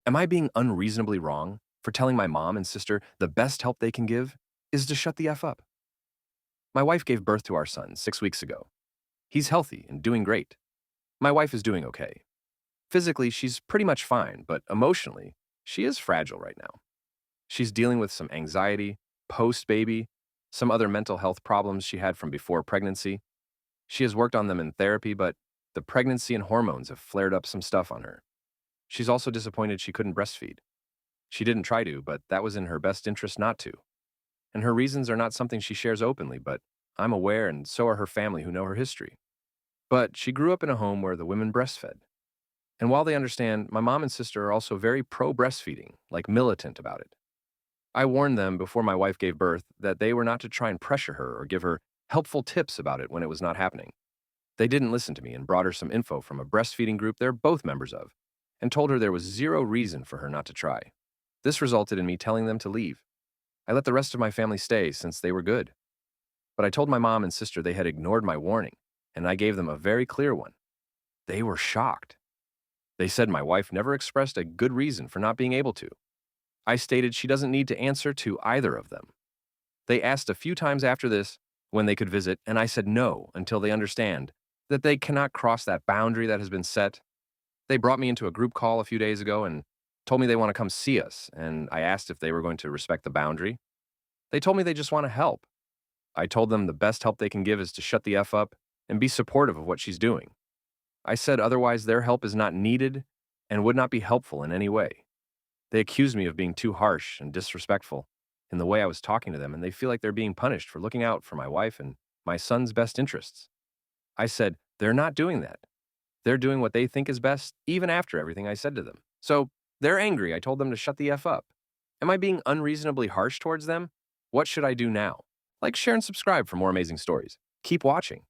Am I being unreasonably wrong for telling my mom and sister the best help they can give is to shut the F up? My wife gave birth to our son 6 weeks ago. He's healthy and doing great. My wife is doing okay. Physically, she's pretty much fine, but emotionally, she is fragile right now. She's dealing with some anxiety, post baby, some other mental health problems she had from before pregnancy. She has worked on them in therapy, but the pregnancy and hormones have flared up some stuff on her. She's also disappointed she couldn't breastfeed. She didn't try to, but that was in her best interest not to. And her reasons are not something she shares openly, but I'm aware, and so are her family who know her history. But she grew up in a home where the women breastfed. And while they understand, my mom and sister are also very pro breastfeeding, like militant about it. I warned them before my wife gave birth that they were not to try and pressure her or give her helpful tips about it when it was not happening. They didn't listen to me and brought her some info from a breastfeeding group they're both members of and told her there was zero reason for her not to try. This resulted in me telling them to leave. I let the rest of my family stay since they were good. But I told my mom and sister they had ignored my warning, and I gave them a very clear one. They were shocked. They said my wife never expressed a good reason for not being able to. I stated she doesn't need to answer to either of them. They asked a few times after this when they could visit, and I said no until they understand that they cannot cross that boundary that has been set. They brought me into a group call a few days ago and told me they want to come see us, and I asked if they were going to respect the boundary. They told me they just want to help. I told them the best help they can give is to shut the F up and be supportive of what she's doing. I said otherwise their help is not needed and would not be helpful in any way. They accused me of being too harsh and disrespectful in the way I was talking to them, and they feel like they're being punished for looking out for my wife and my son's best interests. I said, they're not doing that. They're doing what they think is best, even after everything I said to them. So they're angry. I told them to shut the F up. Am I being unreasonably harsh towards them? What should I do now? Like, share, and subscribe for more amazing stories. Keep watching.